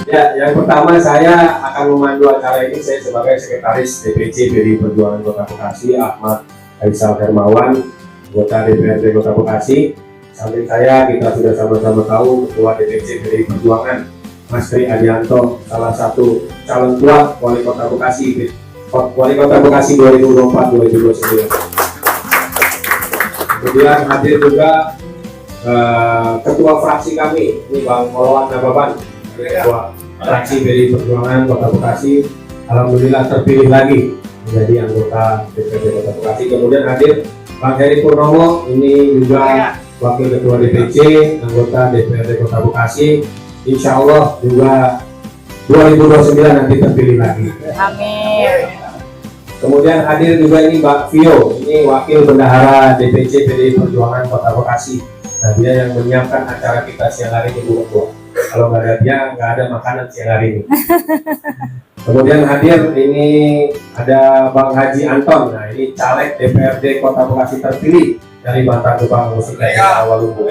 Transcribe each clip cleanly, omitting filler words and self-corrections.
Ya, yang pertama saya akan memandu acara ini. Saya sebagai Sekretaris DPC PDI Perjuangan Kota Bekasi, Ahmad Faisal Hermawan, anggota DPRD Kota Bekasi. Samping saya kita sudah sama-sama tahu Ketua DPC PDI Perjuangan, Mas Tri Adianto, salah satu calon kuat Wali Kota Bekasi, Wali Kota Bekasi 2024-2029. Kemudian hadir juga Ketua fraksi kami, ini Bang Polwan Nababan, Ketua fraksi PDI Perjuangan Kota Bekasi, alhamdulillah terpilih lagi menjadi anggota DPRD Kota Bekasi. Kemudian hadir Bang Heri Purnomo, ini juga Wakil Ketua DPC, anggota DPRD Kota Bekasi. Insya Allah juga 2029 nanti terpilih lagi. Amin. Kemudian hadir juga ini Mbak Vio, ini Wakil Bendahara DPC PDI Perjuangan Kota Bekasi. Nah, dia yang menyiapkan acara kita siang hari ini, Bu Ketua. Kalau nggak ada dia, nggak ada makanan siang hari ini. Kemudian hadir ini ada Bang Haji Anton. Nah, ini caleg DPRD Kota Bekasi terpilih dari Bantar Gebang Mustika Walumbu.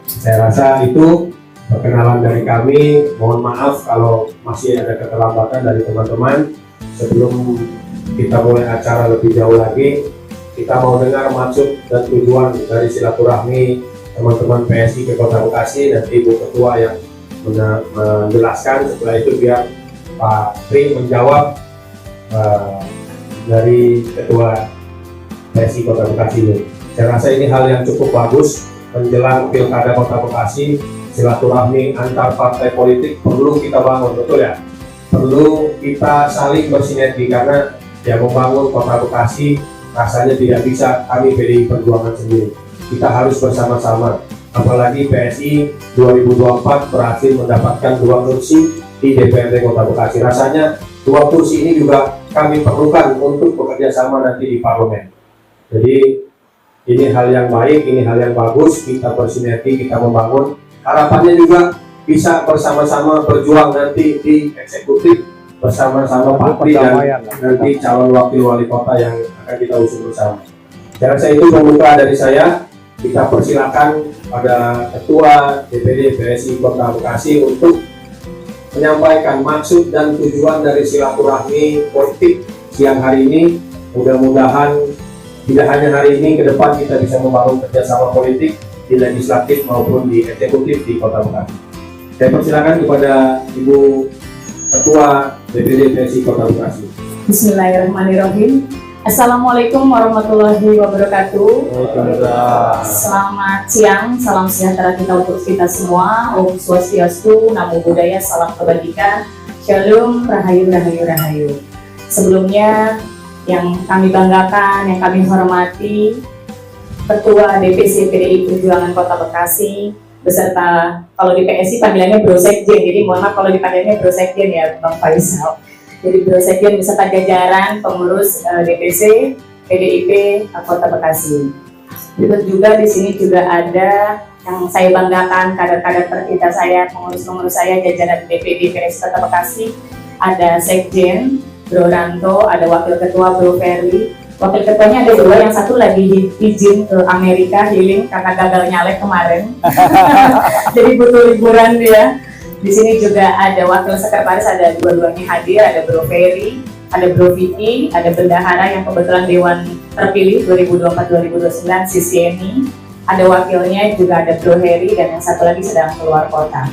Saya rasa itu perkenalan dari kami. Mohon maaf kalau masih ada keterlambatan dari teman-teman. Sebelum kita mulai acara lebih jauh lagi, kita mau dengar maksud dan tujuan dari silaturahmi teman-teman PSI ke Kota Bekasi, dan Ibu Ketua yang menjelaskan. Setelah itu biar Pak Tri menjawab dari Ketua PSI Kota Bekasi ini. Saya rasa ini hal yang cukup bagus menjelang Pilkada Kota Bekasi. Silaturahmi antar partai politik perlu kita bangun, betul ya? Perlu kita saling bersinergi, karena yang membangun Kota Bekasi rasanya tidak bisa kami PDI Perjuangan sendiri. Kita harus bersama-sama. Apalagi PSI 2024 berhasil mendapatkan 2 kursi di DPRD Kota Bekasi. Rasanya 2 kursi ini juga kami perlukan untuk bekerja sama nanti di parlemen. Jadi ini hal yang baik, ini hal yang bagus. Kita bersinergi, kita membangun. Harapannya juga bisa bersama-sama berjuang nanti di eksekutif bersama-sama Pak Tri dan nanti calon wakil wali kota yang akan kita usung bersama. Saya rasa itu pembuka dari saya. Kita persilakan pada Ketua DPD PSI Kota Bekasi untuk menyampaikan maksud dan tujuan dari silaturahmi politik siang hari ini. Mudah-mudahan tidak hanya hari ini, ke depan kita bisa membangun kerjasama politik di legislatif maupun di eksekutif di Kota Bekasi. Saya persilakan kepada Ibu Ketua DPD PSI Kota Bekasi. Bismillahirrahmanirrahim. Assalamualaikum warahmatullahi wabarakatuh. Selamat siang, salam sejahtera kita untuk kita semua. Om Swastiastu, Namo Buddhaya, salam kebajikan. Shalom, Rahayu, Rahayu, Rahayu. Sebelumnya, yang kami banggakan, yang kami hormati, Ketua DPC PDI Perjuangan Kota Bekasi, beserta, kalau di PSI panggilannya Bro Sekjen, jadi mohon maaf kalau dipanggilnya Bro Sekjen ya Bang Faisal. Jadi Bro Sekjen beserta jajaran pengurus DPC PDIP Kota Bekasi. Berikut juga di sini juga ada yang saya banggakan, kader-kader kita saya, pengurus-pengurus saya, jajaran DPD PSI Kota Bekasi. Ada Sekjen Bro Ranto, ada Wakil Ketua Bro Ferry. Wakil ketuanya ada 2, yang satu lagi izin ke Amerika healing karena gagal nyalek kemarin. Jadi butuh liburan dia. Di sini juga ada wakil sekretaris, ada 2-duanya hadir, ada Bro Ferry, ada Bro Vicky, ada bendahara yang kebetulan Dewan terpilih 2024-2029, si Sieni, ada wakilnya juga ada Bro Heri, dan yang satu lagi sedang keluar kota.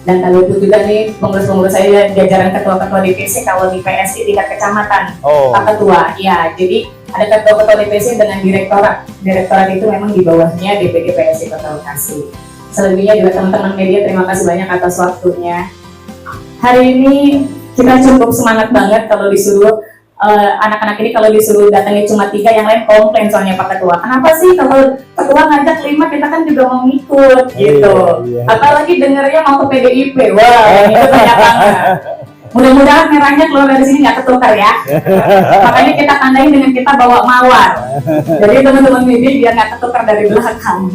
Dan tak lupa juga nih pengurus-pengurus saya jajaran ketua-ketua DPC kalau di PSI tingkat kecamatan. Pak Ketua, ya, jadi ada ketua-ketua DPC dengan direktorat. Direktorat itu memang di bawahnya DPD PSI Kota Bekasi. Selebihnya juga teman-teman media, terima kasih banyak atas waktunya. Hari ini kita cukup semangat banget kalau disuruh anak-anak ini kalau disuruh datangnya cuma 3, yang lain komplain soalnya Pak Ketua. Kenapa sih kalau Ketua ngajak 5 kita kan juga mau ngikut gitu. Iya. Apalagi dengernya mau ke PDIP, wah itu banyak banget. Mudah-mudahan merahnya keluar dari sini nggak ketukar ya. Makanya kita tandain dengan kita bawa mawar. Jadi teman-teman media biar nggak ketukar dari belakang.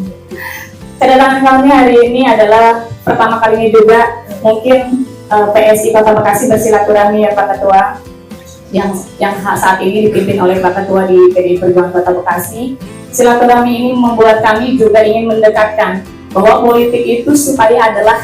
Kedatangan kami hari ini adalah pertama kalinya juga mungkin PSI Kota Bekasi bersilaturahmi ya Pak Ketua, yang saat ini dipimpin oleh Pak Ketua di PDI Perjuangan Kota Bekasi. Silaturahmi ini membuat kami juga ingin mendekatkan bahwa politik itu supaya adalah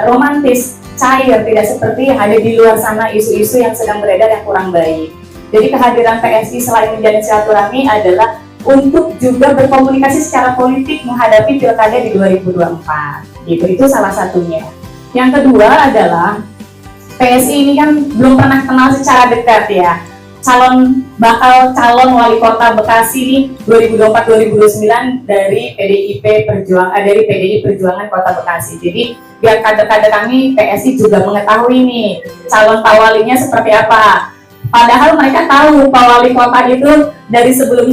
romantis, cair, tidak seperti yang ada di luar sana isu-isu yang sedang beredar yang kurang baik. Jadi kehadiran PSI selain menjalin silaturahmi adalah untuk juga berkomunikasi secara politik menghadapi pilkada di 2024. Itu salah satunya. Yang kedua adalah PSI ini kan belum pernah kenal secara dekat ya. Bakal calon wali kota Bekasi ini 2024-2029 dari PDI Perjuangan Kota Bekasi. Jadi biar kader-kader kami PSI juga mengetahui nih calon Pak Walinya seperti apa. Padahal mereka tahu Pak Wali Kota itu dari sebelum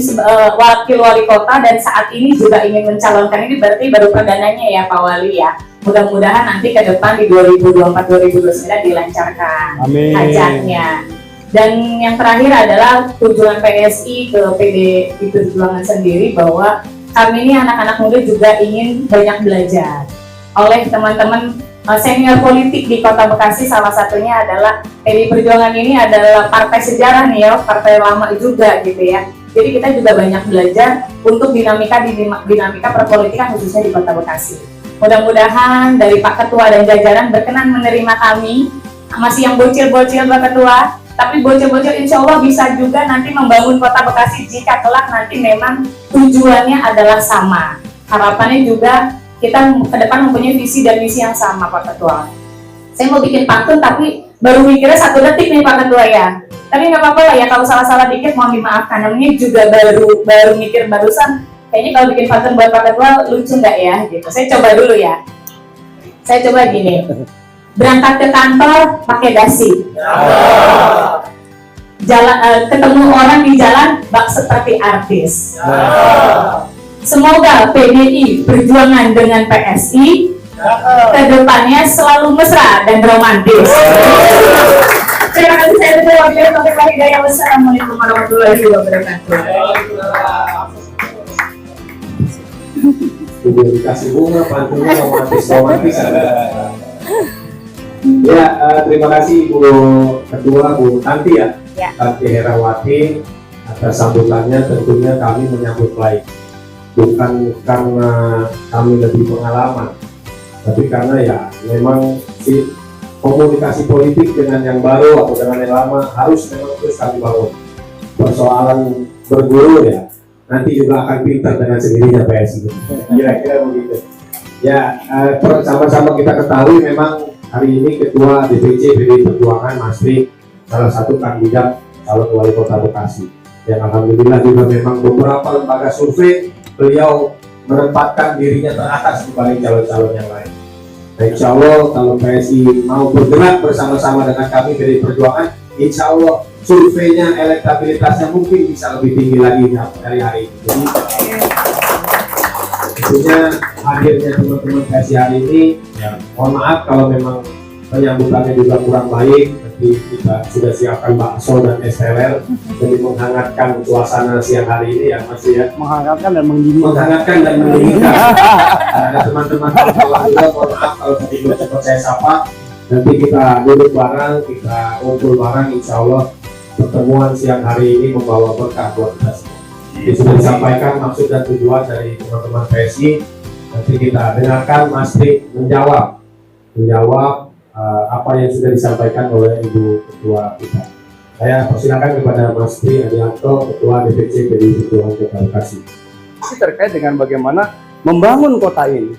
wakil wali kota dan saat ini juga ingin mencalonkan, ini berarti baru perdananya ya Pak Wali ya. Mudah-mudahan nanti ke depan di 2024-2029 dilancarkan hajarnya. Dan yang terakhir adalah tujuan PSI ke PDI Perjuangan sendiri bahwa kami ini anak-anak muda juga ingin banyak belajar oleh teman-teman senior politik di Kota Bekasi. Salah satunya adalah PDI Perjuangan ini adalah partai sejarah nih ya, partai lama juga gitu ya. Jadi kita juga banyak belajar untuk dinamika perpolitikan khususnya di Kota Bekasi. Mudah-mudahan dari Pak Ketua dan jajaran berkenan menerima kami, masih yang bocil-bocil Pak Ketua, tapi bocil-bocil insya Allah bisa juga nanti membangun Kota Bekasi jika kelak nanti memang tujuannya adalah sama. Harapannya juga kita ke depan mempunyai visi dan misi yang sama Pak Ketua. Saya mau bikin pantun tapi baru mikirnya 1 detik nih Pak Ketua ya. Tapi nggak apa-apa lah ya, kalau salah-salah dikit mohon dimaafkan. Namanya juga baru mikir barusan. Kayaknya kalau bikin pantun buat Pak Ketua lucu nggak ya? Gitu. Saya coba dulu ya. Saya coba gini. Berangkat ke kantor pakai dasi. Ketemu orang di jalan bak seperti artis. Semoga PDI Perjuangan dengan PSI kedepannya selalu mesra dan romantis. Terima kasih, saya Ketua Wakil Taufiq Hidayah. Wassalamualaikum warahmatullahi wabarakatuh. Udah dikasih bunga, pantunnya romantis ya. Terima kasih Bu Ketua, Bu Tanti ya, Tanti Herawati atas sambutannya. Tentunya kami menyambut baik, bukan karena kami lebih pengalaman, tapi karena ya memang si komunikasi politik dengan yang baru atau dengan yang lama harus memang terus kami bangun. Persoalan berguru ya nanti juga akan pintar dengan sendirinya PSI. Kira-kira begitu. Ya, sama-sama kita ketahui memang hari ini Ketua DPC PDI Perjuangan Mas Tri salah satu kandidat calon wali kota Bekasi. Yang alhamdulillah juga memang beberapa lembaga survei beliau menempatkan dirinya teratas dibanding calon-calon yang lain. Nah, insya Allah kalau PSI mau bergerak bersama-sama dengan kami PDI Perjuangan, insya Allah surveinya, elektabilitasnya mungkin bisa lebih tinggi lagi dari hari ini. Jadi, tentunya hadirnya teman-teman PSI hari ini, ya, mohon maaf kalau memang penyambutannya juga kurang baik. Nanti kita sudah siapkan bakso dan es teler demi menghangatkan suasana siang hari ini ya Mas ya. Menghangatkan dan mendinginkan. Menghangatkan dan mendinginkan. Ada teman-teman juga, mohon maaf kalau tadi belum sempat saya sapa. Nanti kita duduk bareng, kita ngumpul bareng, insya Allah pertemuan siang hari ini membawa berkah buat kita semua. Jadi sudah disampaikan maksud dan tujuan dari teman-teman PSI. Nanti kita dengarkan Mas Tri menjawab apa yang sudah disampaikan oleh Ibu Ketua kita. Saya persilakan kepada Mas Tri Adianto, Ketua DPC PDI Perjuangan Kota Bekasi. Terkait dengan bagaimana membangun kota ini.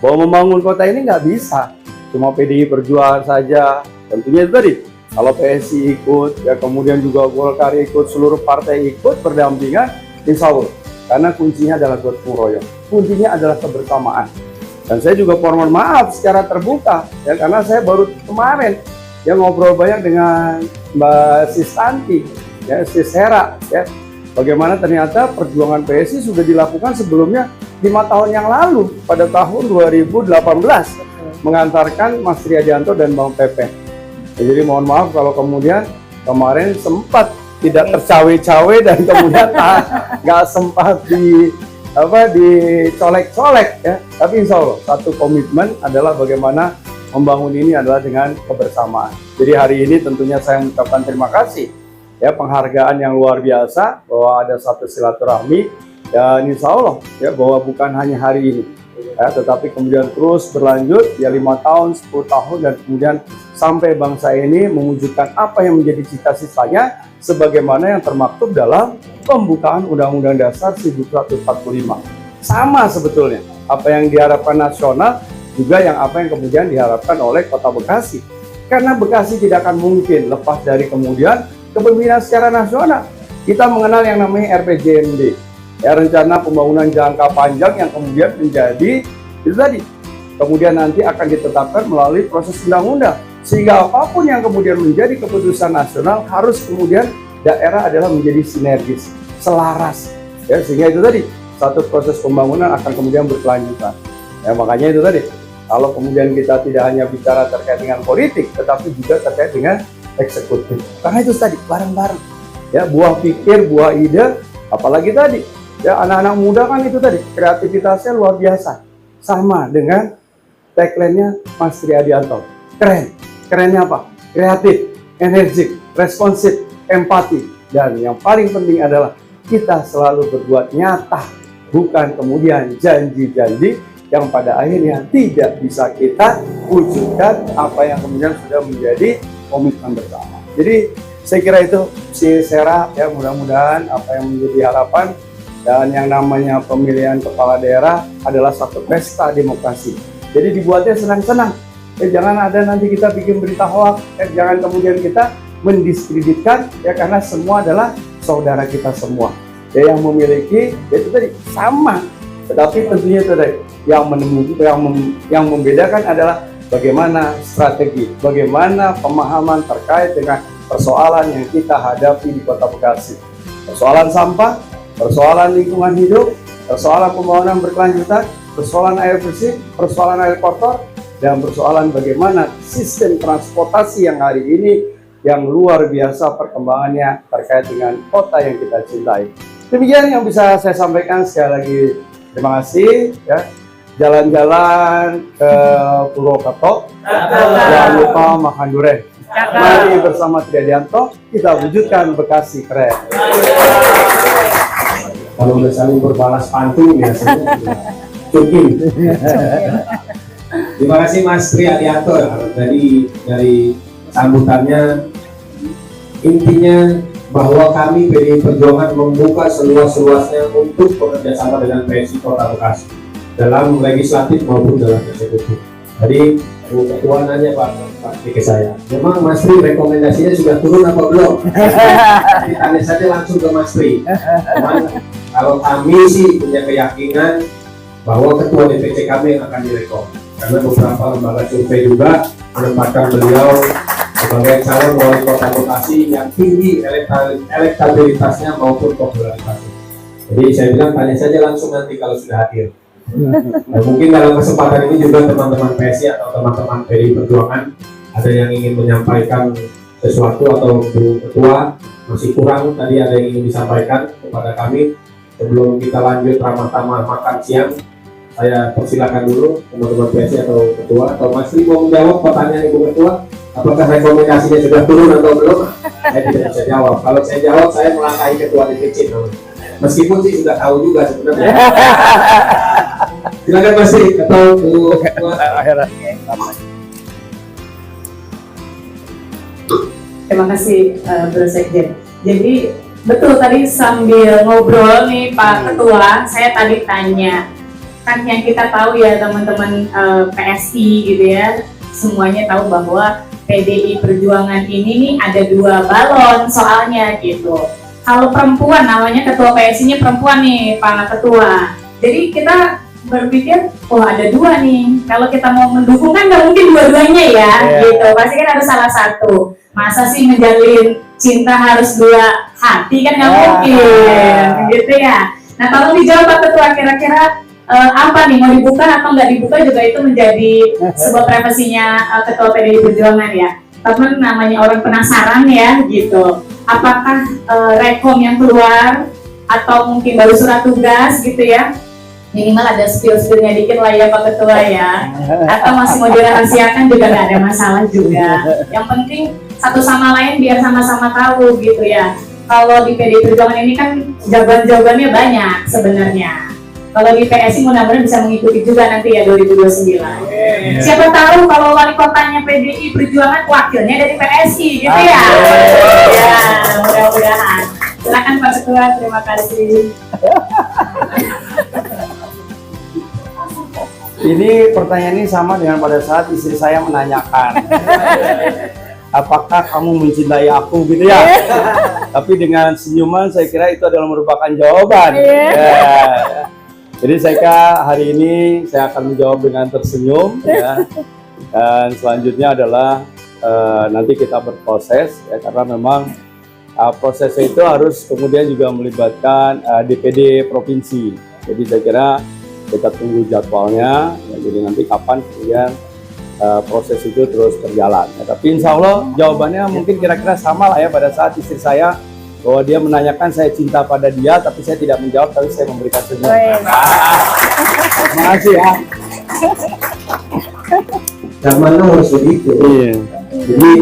Bahwa membangun kota ini nggak bisa cuma PDI Perjuangan saja. Tentunya itu tadi, kalau PSI ikut, ya kemudian juga Golkar ikut, seluruh partai ikut berdampingan, insya Allah. Karena kuncinya adalah gotong royong. Kuncinya adalah kebersamaan. Dan saya juga mohon maaf secara terbuka, ya karena saya baru kemarin ya ngobrol banyak dengan Mbak Sis Tanti, ya Sis Hera, ya bagaimana ternyata perjuangan PSI sudah dilakukan sebelumnya 5 tahun yang lalu pada tahun 2018 mengantarkan Mas Tri Adianto dan Bang Pepe. Ya, jadi mohon maaf kalau kemudian kemarin sempat tidak tercawe-cawe dan kemudian nggak sempat dicolek-colek ya, tapi insya Allah satu komitmen adalah bagaimana membangun ini adalah dengan kebersamaan. Jadi hari ini tentunya saya mengucapkan terima kasih ya, penghargaan yang luar biasa bahwa ada satu silaturahmi dan insya Allah ya bahwa bukan hanya hari ini ya, tetapi kemudian terus berlanjut ya 5 tahun, 10 tahun, dan kemudian sampai bangsa ini mewujudkan apa yang menjadi cita-citanya sebagaimana yang termaktub dalam pembukaan Undang-Undang Dasar 1945. Sama sebetulnya apa yang diharapkan nasional juga apa yang kemudian diharapkan oleh Kota Bekasi. Karena Bekasi tidak akan mungkin lepas dari kemudian kepemimpinan secara nasional. Kita mengenal yang namanya RPJMD, ya, rencana pembangunan jangka panjang yang kemudian menjadi itu tadi. Kemudian nanti akan ditetapkan melalui proses undang-undang. Sehingga apapun yang kemudian menjadi keputusan nasional harus kemudian daerah adalah menjadi sinergis, selaras. Ya, sehingga itu tadi satu proses pembangunan akan kemudian berkelanjutan. Ya, makanya itu tadi. Kalau kemudian kita tidak hanya bicara terkait dengan politik, tetapi juga terkait dengan eksekutif. Karena itu tadi bareng-bareng. Ya, buah pikir, buah ide, apalagi tadi. Ya, anak-anak muda kan itu tadi kreativitasnya luar biasa. Sama dengan tagline-nya Mas Triadianto. Keren. Kerennya apa? Kreatif, energik, responsif, empati. Dan yang paling penting adalah kita selalu berbuat nyata, bukan kemudian janji-janji yang pada akhirnya tidak bisa kita wujudkan apa yang kemudian sudah menjadi komitmen bersama. Jadi saya kira itu si Sera, ya, mudah-mudahan apa yang menjadi harapan. Dan yang namanya pemilihan kepala daerah adalah satu pesta demokrasi. Jadi dibuatnya senang-senang. Jangan ada nanti kita bikin berita hoax. Jangan kemudian kita mendiskreditkan, ya, karena semua adalah saudara kita semua. Ya, yang memiliki, ya, itu tadi sama. Tetapi tentunya itu tadi yang membedakan adalah bagaimana strategi, bagaimana pemahaman terkait dengan persoalan yang kita hadapi di Kota Bekasi. Persoalan sampah, persoalan lingkungan hidup, persoalan pembangunan berkelanjutan, persoalan air bersih, persoalan air kotor, dan persoalan bagaimana sistem transportasi yang hari ini yang luar biasa perkembangannya terkait dengan kota yang kita cintai. Demikian yang bisa saya sampaikan. Sekali lagi terima kasih, ya. Jalan-jalan ke Purwokerto, jangan lupa makan durian. Mari bersama Triadianto kita wujudkan Bekasi keren. Kalau udah saling berbalas pantun biasanya cukup. Terima kasih Mas Triadianto. Dari sambutannya, intinya bahwa kami PDI Perjuangan membuka seluas-luasnya untuk bekerjasama dengan PSI Kota Bekasi dalam legislatif maupun dalam eksekutif. Tadi Ketua nanya Pak ke saya, memang Mas Tri rekomendasinya sudah turun apa belum? Tanya saja langsung ke Mas Tri. Cuman kalau kami sih punya keyakinan bahwa Ketua DPC kami yang akan direkom, karena beberapa lembaga survei juga menempatkan beliau sebagai calon wali kota Bekasi yang tinggi elektabilitasnya maupun popularitasnya. Jadi saya bilang tanya saja langsung nanti kalau sudah hadir. Nah, mungkin dalam kesempatan ini juga teman-teman PSI atau teman-teman PDI Perjuangan ada yang ingin menyampaikan sesuatu atau Bu Ketua masih kurang tadi ada yang ingin disampaikan kepada kami sebelum kita lanjut ramah-tamah makan siang. Saya persilakan dulu teman-teman PSI atau Ketua atau Mas Tri mau menjawab pertanyaan Ibu Ketua, apakah rekomendasinya sudah turun atau belum? Saya tidak bisa jawab. Kalau saya jawab saya melangkahi Ketua DPC. Meskipun sih sudah tahu juga sebenarnya. Silakan Mas Tri atau Bu Ketua. Terima kasih Bro Sekjen. Jadi betul tadi sambil ngobrol nih Pak Ketua, saya tadi tanya, kan yang kita tahu ya teman-teman PSI gitu ya, semuanya tahu bahwa PDI Perjuangan ini nih ada 2 balon soalnya gitu. Kalau perempuan, namanya Ketua PSI-nya perempuan nih Pak Ketua. Jadi kita berpikir, oh ada 2 nih. Kalau kita mau mendukung kan nggak mungkin dua-duanya ya, gitu. Pasti kan harus salah satu. Masa sih menjalin cinta harus 2 hati kan nggak mungkin, gitu ya. Nah kalau dijawab Pak Ketua kira-kira apa nih mau dibuka atau nggak dibuka juga itu menjadi sebuah privasinya Ketua PDI Perjuangan ya. Teman namanya orang penasaran ya, gitu. Apakah rekom yang keluar atau mungkin baru surat tugas gitu ya, minimal ada spill-spillnya dikit lah ya Pak Ketua ya, atau masih mau dirahasiakan juga nggak ada masalah juga. Yang penting satu sama lain biar sama-sama tahu gitu ya. Kalau di PDI Perjuangan ini kan jawaban-jawabannya banyak sebenarnya. Kalau di PSI mudah-mudahan bisa mengikuti juga nanti ya 2029. Siapa tahu kalau wali kotanya PDI Perjuangan wakilnya dari PSI gitu ya. Ya, mudah-mudahan. Silakan Pak Ketua, terima kasih. Ini pertanyaan ini sama dengan pada saat istri saya menanyakan, apakah kamu mencintai aku gitu ya? Tapi dengan senyuman saya kira itu adalah merupakan jawaban. Ya. Jadi saya kira hari ini saya akan menjawab dengan tersenyum ya. Dan selanjutnya adalah nanti kita berproses ya, karena memang prosesnya itu harus kemudian juga melibatkan DPD provinsi. Jadi saya kira kita tunggu jadwalnya ya, jadi nanti kapan kemudian proses itu terus berjalan ya. Tapi insya Allah jawabannya mungkin kira-kira sama lah ya pada saat istri saya bahwa dia menanyakan saya cinta pada dia, tapi saya tidak menjawab, tapi saya memberikan senyum. Terima kasih ya. Zaman harus begitu. Iya. Jadi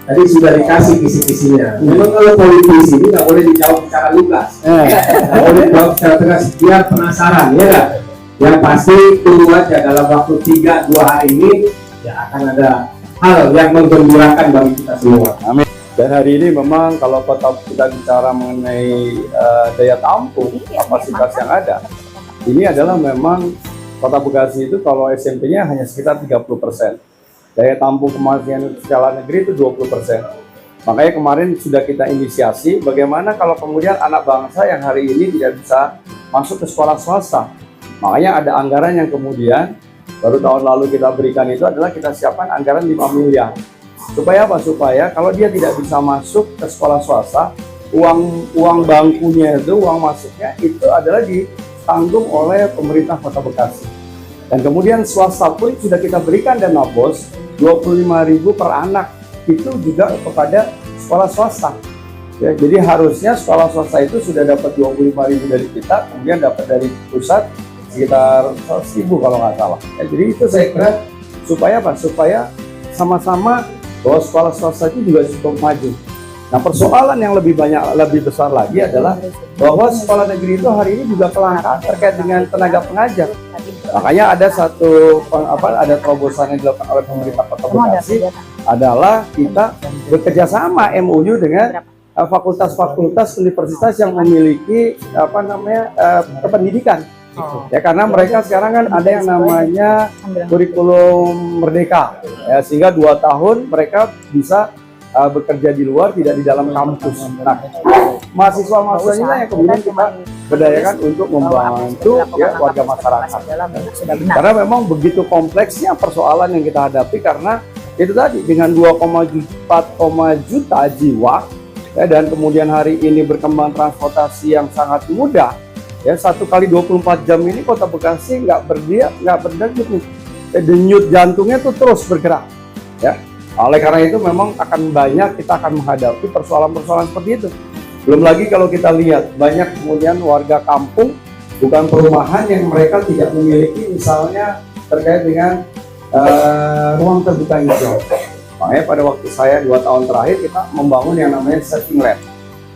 tadi sudah dikasih kisi-kisinya. Memang kalau politisi ini nggak boleh dijawab secara lugas, nggak boleh dijawab secara tegas. Biar penasaran ya nggak? Yang pasti tunggu aja dalam waktu 3-2 hari ini ya akan ada hal yang menggembirakan bagi kita semua. Amin. Dan hari ini memang kalau kota kita bicara mengenai daya tampung kapasitas yang ada, ini adalah memang Kota Bekasi itu kalau SMP-nya hanya sekitar 30%. Daya tampung kematian skala negeri itu 20%. Makanya kemarin sudah kita inisiasi bagaimana kalau kemudian anak bangsa yang hari ini tidak bisa masuk ke sekolah swasta. Makanya ada anggaran yang kemudian baru tahun lalu kita berikan itu adalah kita siapkan anggaran 5 miliar. Supaya apa? Supaya kalau dia tidak bisa masuk ke sekolah swasta, uang bangkunya itu, uang masuknya itu adalah ditanggung oleh pemerintah Kota Bekasi. Dan kemudian swasta pun sudah kita berikan dana BOS 25.000 per anak itu juga kepada sekolah swasta. Ya, jadi harusnya sekolah swasta itu sudah dapat 25.000 dari kita, kemudian dapat dari pusat sekitar 100.000 kalau nggak salah. Ya, jadi itu saya kira supaya apa? Supaya sama-sama bahwa sekolah swasta itu juga cukup maju. Nah, persoalan yang lebih besar lagi adalah bahwa sekolah negeri itu hari ini juga kelangkaan terkait dengan tenaga pengajar. Makanya ada ada terobosan yang dilakukan oleh pemerintah Kota Bekasi adalah kita bekerjasama MOU dengan fakultas-fakultas universitas yang memiliki kependidikan. Ya, karena mereka sekarang kan ada yang namanya kurikulum merdeka ya, sehingga 2 tahun mereka bisa bekerja di luar, tidak di dalam kampus. Nah, mahasiswa-mahasiswanya yang kemudian kita berdayakan untuk membantu ya warga masyarakat. Karena memang begitu kompleksnya persoalan yang kita hadapi, karena itu tadi dengan 2,4 juta jiwa ya, dan kemudian hari ini berkembang transportasi yang sangat mudah. Ya, 1 kali 24 jam ini Kota Bekasi nggak berdenyut nih. Denyut jantungnya tuh terus bergerak. Ya. Oleh karena itu memang akan banyak kita akan menghadapi persoalan-persoalan seperti itu. Belum lagi kalau kita lihat banyak kemudian warga kampung, bukan perumahan, yang mereka tidak memiliki misalnya terkait dengan ruang terbuka hijau. Makanya pada waktu saya 2 tahun terakhir kita membangun yang namanya saving land.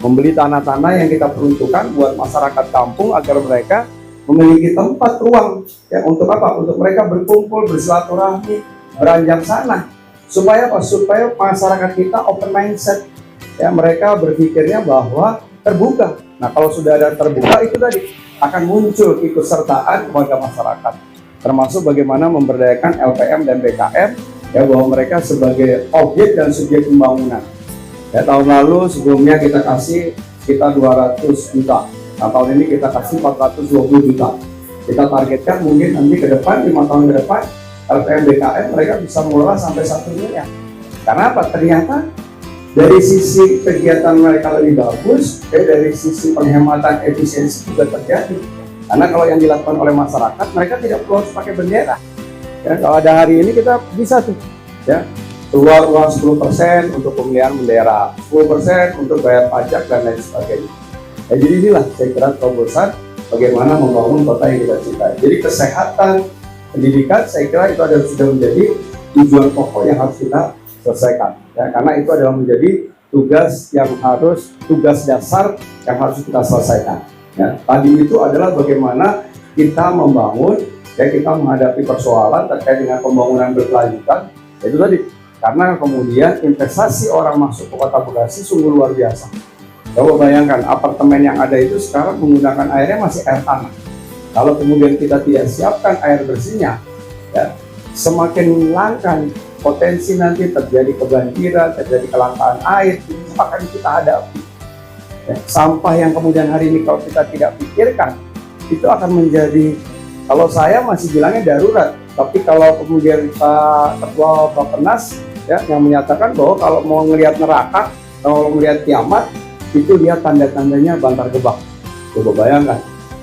Membeli tanah-tanah yang kita peruntukkan buat masyarakat kampung agar mereka memiliki tempat ruang ya, untuk apa? Untuk mereka berkumpul, bersilaturahmi, beranjak sana. Supaya apa? Supaya masyarakat kita open mindset ya, mereka berpikirnya bahwa terbuka. Nah, kalau sudah ada terbuka itu tadi akan muncul ikutsertaan warga masyarakat, termasuk bagaimana memberdayakan LPM dan BKM ya, bahwa mereka sebagai objek dan subjek pembangunan. Ya, tahun lalu sebelumnya kita kasih sekitar 200 juta. Nah, tahun ini kita kasih 420 juta. Kita targetkan mungkin nanti ke depan, 5 tahun ke depan, LPM BKM mereka bisa mengelola sampai 1 miliar. Karena apa? Ternyata dari sisi kegiatan mereka lebih bagus, dari sisi penghematan efisiensi juga terjadi. Karena kalau yang dilakukan oleh masyarakat, mereka tidak perlu harus pakai bendera. Ya, kalau ada hari ini kita bisa tuh, ya, keluar uang 10% untuk pemilihan bendera, 10% untuk bayar pajak dan lain sebagainya. Ya, jadi inilah saya kira terobosan bagaimana membangun kota yang kita cintai. Jadi kesehatan, pendidikan, saya kira itu sudah menjadi tujuan pokok yang harus kita selesaikan. Ya, karena itu adalah menjadi tugas dasar yang harus kita selesaikan. Ya, tadi itu adalah bagaimana kita membangun, ya kita menghadapi persoalan terkait dengan pembangunan berkelanjutan, itu tadi karena kemudian investasi orang masuk ke Kota Bekasi sungguh luar biasa. Coba bayangkan apartemen yang ada itu sekarang menggunakan airnya masih air tanah. Kalau kemudian kita tidak siapkan air bersihnya, ya, semakin langka potensi nanti terjadi kebanjiran, terjadi kelangkaan air, itu akan kita hadapi. Ya, sampah yang kemudian hari ini kalau kita tidak pikirkan, itu akan menjadi, kalau saya masih bilangnya darurat, tapi kalau kemudian Pak Ketua Bappenas ya, yang menyatakan bahwa kalau mau melihat neraka, kalau melihat kiamat, itu lihat tanda-tandanya Bantar Gebang. Coba bayangkan,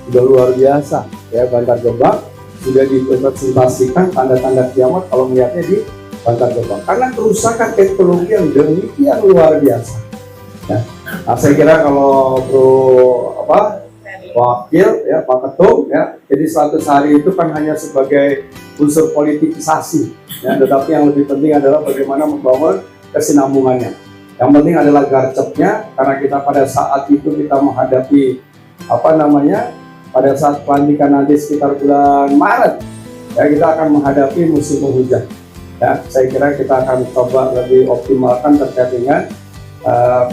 sudah luar biasa ya, Bantar Gebang sudah dipresentasikan tanda-tanda kiamat kalau melihatnya di Bantar Gebang, karena kerusakan ekologi yang demikian luar biasa ya. Nah, saya kira kalau wakil ya Pak Ketum ya, jadi 100 hari itu kan hanya sebagai unsur politikisasi ya, tetapi yang lebih penting adalah bagaimana membangun kesinambungannya. Yang penting adalah garcepnya, karena kita pada saat itu kita menghadapi pada saat pelantikan nanti sekitar bulan Maret ya, kita akan menghadapi musim penghujan ya. Saya kira kita akan coba lebih optimalkan terkait dengan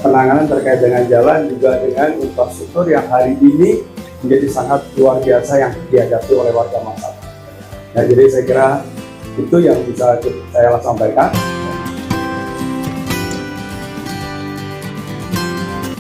penanganan terkait dengan jalan, juga dengan infrastruktur yang hari ini menjadi sangat luar biasa yang dihadapi oleh warga masyarakat. Nah, jadi saya kira itu yang bisa saya sampaikan.